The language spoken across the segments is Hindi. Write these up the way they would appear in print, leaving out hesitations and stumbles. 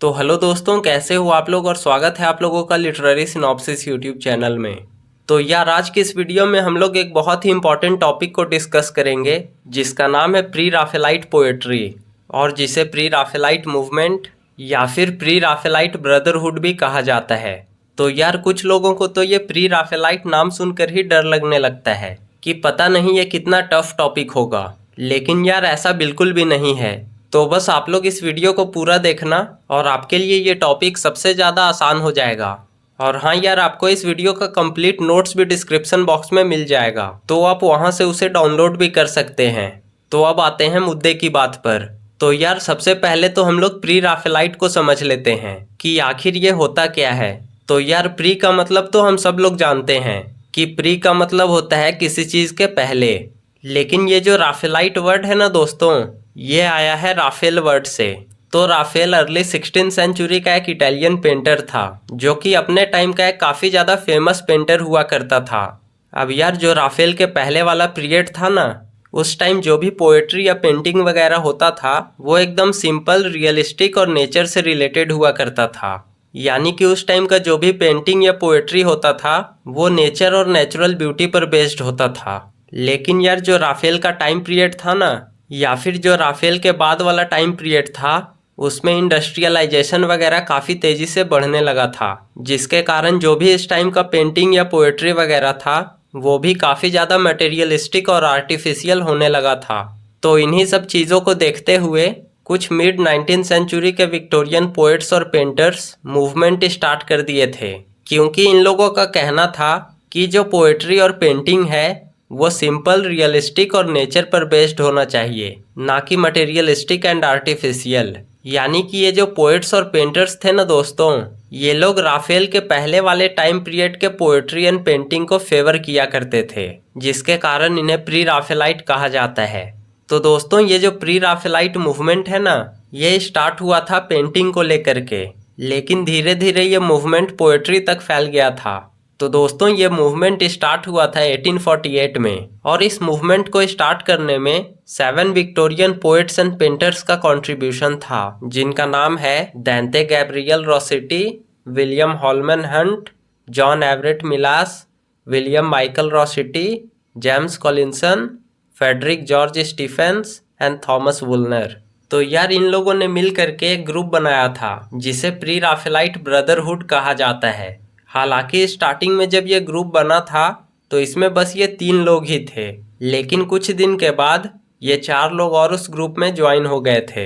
तो हेलो दोस्तों, कैसे हो आप लोग और स्वागत है आप लोगों का लिटरेरी सिनॉप्सिस यूट्यूब चैनल में। तो यार, आज की इस वीडियो में हम लोग एक बहुत ही इंपॉर्टेंट टॉपिक को डिस्कस करेंगे जिसका नाम है प्री राफेलाइट पोएट्री, और जिसे प्री राफेलाइट मूवमेंट या फिर प्री राफेलाइट ब्रदरहुड भी कहा जाता है। तो यार, कुछ लोगों को तो ये प्री राफेलाइट नाम सुनकर ही डर लगने लगता है कि पता नहीं ये कितना टफ टॉपिक होगा, लेकिन यार ऐसा बिल्कुल भी नहीं है। तो बस आप लोग इस वीडियो को पूरा देखना और आपके लिए ये टॉपिक सबसे ज़्यादा आसान हो जाएगा। और हाँ यार, आपको इस वीडियो का कंप्लीट नोट्स भी डिस्क्रिप्शन बॉक्स में मिल जाएगा, तो आप वहाँ से उसे डाउनलोड भी कर सकते हैं। तो अब आते हैं मुद्दे की बात पर। तो यार, सबसे पहले तो हम लोग प्री राफेलाइट को समझ लेते हैं कि आखिर ये होता क्या है। तो यार, प्री का मतलब तो हम सब लोग जानते हैं कि प्री का मतलब होता है किसी चीज़ के पहले। लेकिन ये जो राफेलाइट वर्ड है ना दोस्तों, ये आया है राफेल वर्ड से। तो राफेल अर्ली 16 सेंचुरी का एक इटालियन पेंटर था जो कि अपने टाइम का एक काफ़ी ज़्यादा फेमस पेंटर हुआ करता था। अब यार, जो राफेल के पहले वाला पीरियड था ना, उस टाइम जो भी पोएट्री या पेंटिंग वगैरह होता था वो एकदम सिंपल, रियलिस्टिक और नेचर से रिलेटेड हुआ करता था। यानी कि उस टाइम का जो भी पेंटिंग या पोएट्री होता था वो नेचर और नेचुरल ब्यूटी पर बेस्ड होता था। लेकिन यार, जो राफेल का टाइम पीरियड था ना, या फिर जो राफेल के बाद वाला टाइम पीरियड था, उसमें इंडस्ट्रियलाइजेशन वगैरह काफ़ी तेज़ी से बढ़ने लगा था, जिसके कारण जो भी इस टाइम का पेंटिंग या पोएट्री वगैरह था वो भी काफ़ी ज़्यादा मटेरियलिस्टिक और आर्टिफिशियल होने लगा था। तो इन्हीं सब चीज़ों को देखते हुए कुछ मिड 19 सेंचुरी के विक्टोरियन पोएट्स और पेंटर्स मूवमेंट स्टार्ट कर दिए थे, क्योंकि इन लोगों का कहना था कि जो पोएट्री और पेंटिंग है वो सिंपल, रियलिस्टिक और नेचर पर बेस्ड होना चाहिए, ना कि मटेरियलिस्टिक एंड आर्टिफिशियल। यानी कि ये जो पोएट्स और पेंटर्स थे ना दोस्तों, ये लोग राफेल के पहले वाले टाइम पीरियड के पोएट्री एंड पेंटिंग को फेवर किया करते थे, जिसके कारण इन्हें प्री राफेलाइट कहा जाता है। तो दोस्तों, ये जो प्री राफेलाइट मूवमेंट है ना, ये स्टार्ट हुआ था पेंटिंग को लेकर के, लेकिन धीरे धीरे ये मूवमेंट पोएट्री तक फैल गया था। तो दोस्तों, ये मूवमेंट स्टार्ट हुआ था 1848 में, और इस मूवमेंट को स्टार्ट करने में 7 विक्टोरियन पोएट्स एंड पेंटर्स का कंट्रीब्यूशन था, जिनका नाम है Dante Gabriel Rossetti, William Holman Hunt, John Everett Millais, William Michael Rossetti, James Collinson, Frederic George Stephens and Thomas Woolner. तो यार, इन लोगों ने मिल करके एक ग्रुप बनाया था जिसे प्री राफेलाइट ब्रदरहुड कहा जाता है। हालांकि स्टार्टिंग में जब ये ग्रुप बना था तो इसमें बस ये 3 लोग ही थे, लेकिन कुछ दिन के बाद ये 4 लोग और उस ग्रुप में ज्वाइन हो गए थे।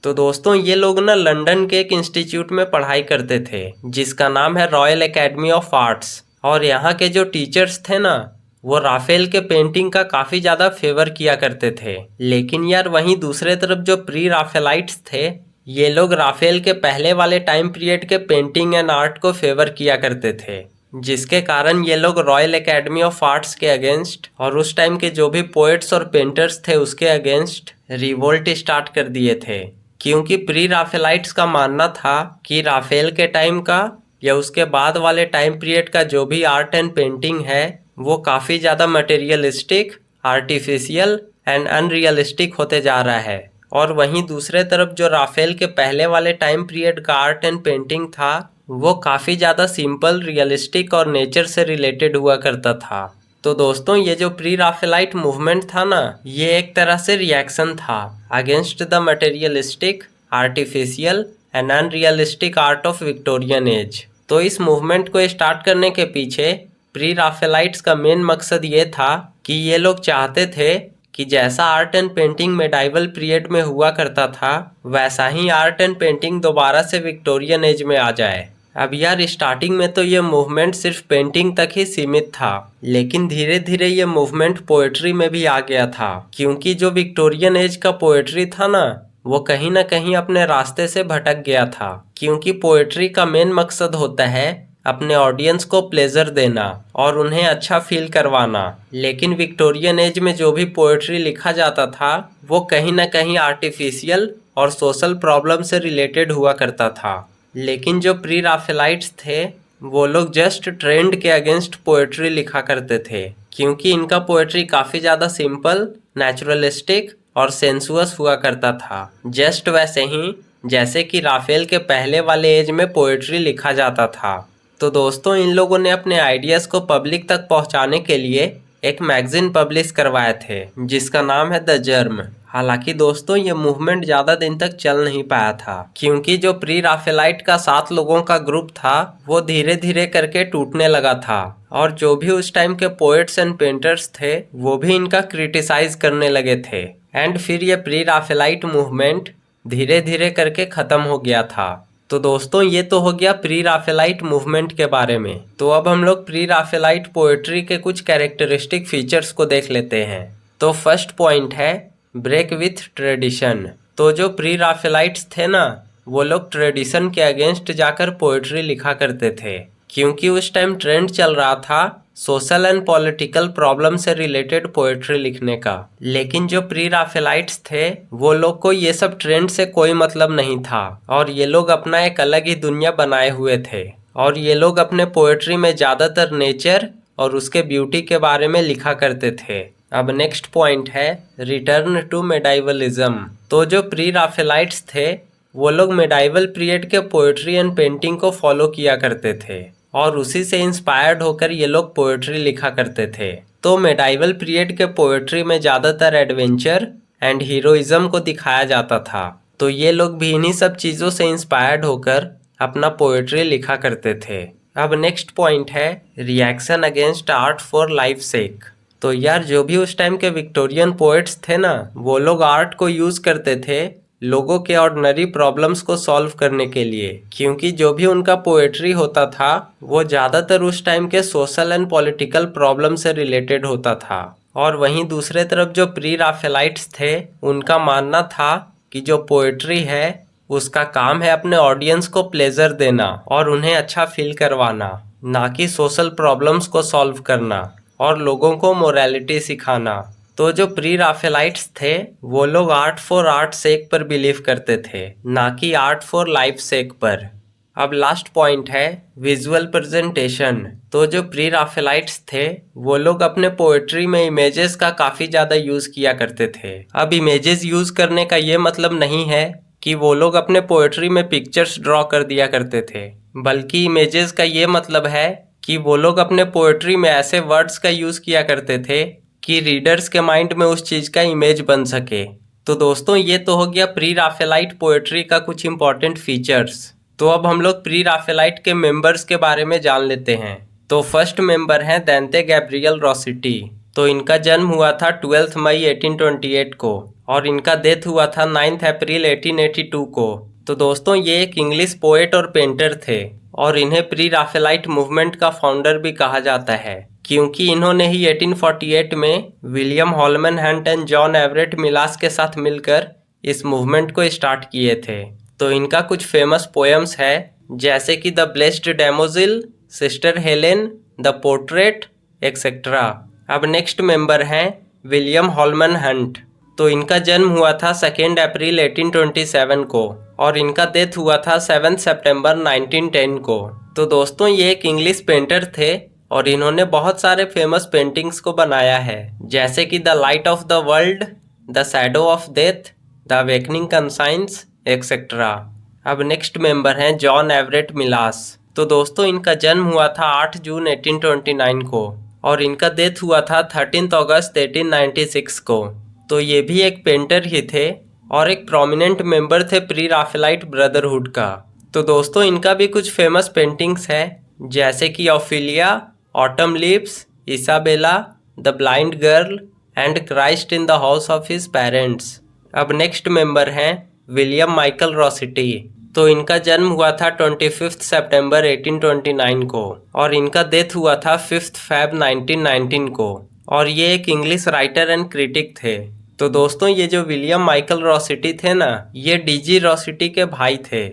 तो दोस्तों, ये लोग ना लंदन के एक इंस्टीट्यूट में पढ़ाई करते थे जिसका नाम है रॉयल एकेडमी ऑफ आर्ट्स, और यहाँ के जो टीचर्स थे ना, वो राफेल के पेंटिंग का काफ़ी ज़्यादा फेवर किया करते थे। लेकिन यार, वहीं दूसरे तरफ जो प्री राफेलाइट्स थे, ये लोग राफेल के पहले वाले टाइम पीरियड के पेंटिंग एंड आर्ट को फेवर किया करते थे, जिसके कारण ये लोग रॉयल एकेडमी ऑफ आर्ट्स के अगेंस्ट और उस टाइम के जो भी पोएट्स और पेंटर्स थे उसके अगेंस्ट रिवोल्ट स्टार्ट कर दिए थे। क्योंकि प्री राफेलाइट्स का मानना था कि राफेल के टाइम का या उसके बाद वाले टाइम पीरियड का जो भी आर्ट एंड पेंटिंग है वो काफ़ी ज़्यादा मटेरियलिस्टिक, आर्टिफिशियल एंड अनरियलिस्टिक होते जा रहा है। और वहीं दूसरे तरफ जो राफेल के पहले वाले टाइम पीरियड का आर्ट एंड पेंटिंग था वो काफ़ी ज़्यादा सिंपल, रियलिस्टिक और नेचर से रिलेटेड हुआ करता था। तो दोस्तों, ये जो प्री राफेलाइट मूवमेंट था ना, ये एक तरह से रिएक्शन था against the materialistic, artificial and unrealistic art of Victorian age. तो इस मूवमेंट को स्टार्ट करने के पीछे प्री राफेलाइट्स का मेन मकसद ये था कि ये लोग चाहते थे कि जैसा art and painting medieval period में हुआ करता था वैसा ही आर्ट एंड पेंटिंग दोबारा से विक्टोरियन एज में आ जाए। अब यार, स्टार्टिंग में तो ये मूवमेंट सिर्फ पेंटिंग तक ही सीमित था, लेकिन धीरे धीरे ये मूवमेंट पोएट्री में भी आ गया था, क्योंकि जो विक्टोरियन एज का पोएट्री था ना, वो कहीं ना कहीं अपने रास्ते से भटक गया था। क्योंकि पोएट्री का मेन मकसद होता है अपने ऑडियंस को प्लेजर देना और उन्हें अच्छा फील करवाना, लेकिन विक्टोरियन एज में जो भी पोएट्री लिखा जाता था वो कहीं ना कहीं आर्टिफिशियल और सोशल प्रॉब्लम से रिलेटेड हुआ करता था। लेकिन जो प्री राफेलाइट्स थे वो लोग जस्ट ट्रेंड के अगेंस्ट पोएट्री लिखा करते थे, क्योंकि इनका पोएट्री काफ़ी ज़्यादा सिंपल, नेचुरलिस्टिक और सेंसुअस हुआ करता था। जस्ट वैसे ही जैसे कि राफेल के पहले वाले एज में पोएट्री लिखा जाता था। तो दोस्तों इन लोगों ने अपने आइडियाज़ को पब्लिक तक पहुंचाने के लिए एक मैगजीन पब्लिश करवाए थे जिसका नाम है द जर्म। हालांकि दोस्तों ये मूवमेंट ज़्यादा दिन तक चल नहीं पाया था क्योंकि जो प्री राफेलाइट का 7 लोगों का ग्रुप था वो धीरे धीरे करके टूटने लगा था और जो भी उस टाइम के पोएट्स एंड पेंटर्स थे वो भी इनका क्रिटिसाइज करने लगे थे। एंड फिर ये प्री राफेलाइट मूवमेंट धीरे धीरे करके ख़त्म हो गया था। तो दोस्तों ये तो हो गया प्री राफेलाइट मूवमेंट के बारे में। तो अब हम लोग प्री राफेलाइट पोएट्री के कुछ कैरेक्टरिस्टिक फीचर्स को देख लेते हैं। तो फर्स्ट पॉइंट है ब्रेक विथ ट्रेडिशन। तो जो प्री राफेलाइट्स थे ना वो लोग ट्रेडिशन के अगेंस्ट जाकर पोएट्री लिखा करते थे क्योंकि उस टाइम ट्रेंड चल रहा था सोशल एंड पॉलिटिकल प्रॉब्लम से रिलेटेड पोएट्री लिखने का। लेकिन जो प्री राफेलाइट्स थे वो लोग को ये सब ट्रेंड से कोई मतलब नहीं था और ये लोग अपना एक अलग ही दुनिया बनाए हुए थे और ये लोग अपने पोएट्री में ज़्यादातर नेचर और उसके ब्यूटी के बारे में लिखा करते थे। अब नेक्स्ट पॉइंट है रिटर्न टू मेडाइवलिज्म। तो जो प्री राफेलाइट्स थे वो लोग मेडाइवल पीरियड के पोएट्री एंड पेंटिंग को फॉलो किया करते थे और उसी से इंस्पायर्ड होकर ये लोग पोएट्री लिखा करते थे। तो मेडाइवल पीरियड के पोएट्री में ज़्यादातर एडवेंचर एंड हीरोइज्म को दिखाया जाता था। तो ये लोग भी इन्हीं सब चीज़ों से इंस्पायर्ड होकर अपना पोएट्री लिखा करते थे। अब नेक्स्ट पॉइंट है reaction against art for life sake. तो यार जो भी उस टाइम के विक्टोरियन पोएट्स थे ना वो लोग आर्ट को यूज़ करते थे लोगों के ऑर्डिनरी प्रॉब्लम्स को सॉल्व करने के लिए क्योंकि जो भी उनका पोएट्री होता था वो ज़्यादातर उस टाइम के सोशल एंड पॉलिटिकल प्रॉब्लम से रिलेटेड होता था। और वहीं दूसरे तरफ जो प्री राफेलाइट्स थे उनका मानना था कि जो पोएट्री है उसका काम है अपने ऑडियंस को प्लेजर देना और उन्हें अच्छा फील करवाना, ना कि सोशल प्रॉब्लम्स को सॉल्व करना और लोगों को मोरालिटी सिखाना। तो जो प्री राफेलाइट्स थे वो लोग आर्ट फॉर आर्ट सेक पर बिलीव करते थे, ना कि आर्ट फॉर लाइफ सेक पर। अब लास्ट पॉइंट है विजुअल प्रेजेंटेशन। तो जो प्री राफेलाइट्स थे वो लोग अपने पोएट्री में इमेजेस का काफ़ी ज़्यादा यूज़ किया करते थे। अब इमेजेस यूज़ करने का ये मतलब नहीं है कि वो लोग अपने पोएट्री में पिक्चर्स ड्रॉ कर दिया करते थे, बल्कि इमेजेस का ये मतलब है कि वो लोग अपने पोएट्री में ऐसे वर्ड्स का यूज़ किया करते थे कि रीडर्स के माइंड में उस चीज़ का इमेज बन सके। तो दोस्तों ये तो हो गया प्री राफेलाइट पोएट्री का कुछ इंपॉर्टेंट फीचर्स। तो अब हम लोग प्री राफेलाइट के मेंबर्स के बारे में जान लेते हैं। तो फर्स्ट मेंबर हैं दांते गैब्रियल रोसिटी। तो इनका जन्म हुआ था 12 मई 1828 को और इनका डेथ हुआ था 9 अप्रैल 1882 को। तो दोस्तों ये एक इंग्लिश पोएट और पेंटर थे और इन्हें प्री राफेलाइट मूवमेंट का फाउंडर भी कहा जाता है क्योंकि इन्होंने ही 1848 में William Holman Hunt and John Everett Millais के साथ मिलकर इस मूवमेंट को स्टार्ट किए थे। तो इनका कुछ फेमस पोएम्स है जैसे कि the Blessed Damozel, Sister Helen, the Portrait etcetera. अब नेक्स्ट मेंबर हैं विलियम हॉलमैन हंट। तो इनका जन्म हुआ था 2 अप्रैल 1827 को और इनका डेथ हुआ था 7 सितंबर 1910 को। तो दोस्तों ये एक इंग्लिश पेंटर थे और इन्होंने बहुत सारे फेमस पेंटिंग्स को बनाया है जैसे कि the light of the world, the shadow of death, the awakening conscience etcetera. अब नेक्स्ट मेंबर हैं जॉन एवरेट मिलास। तो दोस्तों इनका जन्म हुआ था 8 जून 1829 को और इनका डेथ हुआ था 13 अगस्त 1896 को। तो ये भी एक पेंटर ही थे और एक प्रोमिनेंट मेंबर थे प्री राफेलाइट ब्रदरहुड का। तो दोस्तों इनका भी कुछ फेमस पेंटिंग्स है जैसे कि Ophelia, autumn leaves, Isabella, the blind girl and Christ in the house of his parents. अब नेक्स्ट मेंबर हैं विलियम माइकल रोसिटी। तो इनका जन्म हुआ था 25 सितंबर 1829 को और इनका डेथ हुआ था 5 फरवरी 1919 को और ये एक इंग्लिश राइटर एंड क्रिटिक थे। तो दोस्तों ये जो विलियम माइकल रोसिटी थे ना ये डीजी रोसिटी के भाई थे।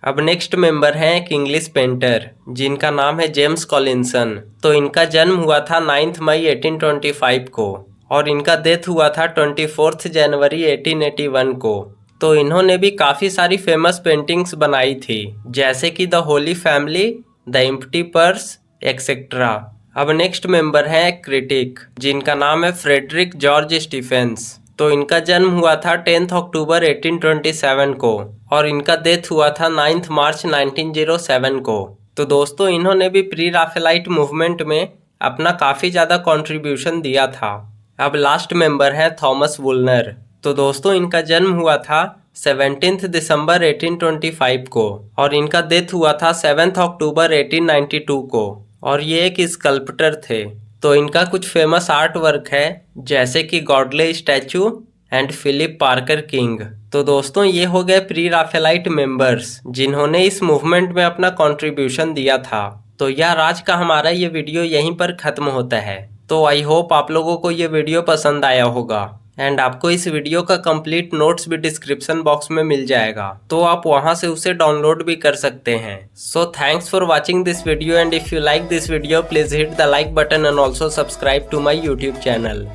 अब नेक्स्ट मेंबर हैं एक इंग्लिश पेंटर जिनका नाम है जेम्स कॉलिंसन। तो इनका जन्म हुआ था 9 मई 1825 को और इनका डेथ हुआ था 24 जनवरी 1881 को। तो इन्होंने भी काफ़ी सारी फेमस पेंटिंग्स बनाई थी जैसे कि the Holi family, the empty purse etcetera. अब नेक्स्ट मेंबर हैं एक क्रिटिक जिनका नाम है फ्रेडरिक जॉर्ज स्टीफेंस। तो इनका जन्म हुआ था 10 अक्टूबर 1827 को और इनका डेथ हुआ था 9 मार्च 1907 को। तो दोस्तों इन्होंने भी प्री राफेलाइट मूवमेंट में अपना काफ़ी ज़्यादा कंट्रीब्यूशन दिया था। अब लास्ट मेंबर है थॉमस वुलनर। तो दोस्तों इनका जन्म हुआ था 17 दिसंबर 1825 को और इनका डेथ हुआ था 7 अक्टूबर 1892 को और ये एक स्कल्पटर थे। तो इनका कुछ फेमस आर्ट वर्क है जैसे कि Godley statue and Philip Parker King. तो दोस्तों ये हो गए प्री राफेलाइट मेंबर्स जिन्होंने इस मूवमेंट में अपना कंट्रीब्यूशन दिया था। तो यार आज का हमारा ये वीडियो यहीं पर खत्म होता है। तो आई होप आप लोगों को ये वीडियो पसंद आया होगा एंड आपको इस वीडियो का कंप्लीट नोट्स भी डिस्क्रिप्शन बॉक्स में मिल जाएगा, तो आप वहां से उसे डाउनलोड भी कर सकते हैं। So thanks for watching this video and if you like this video please hit the like button and also subscribe to my YouTube channel.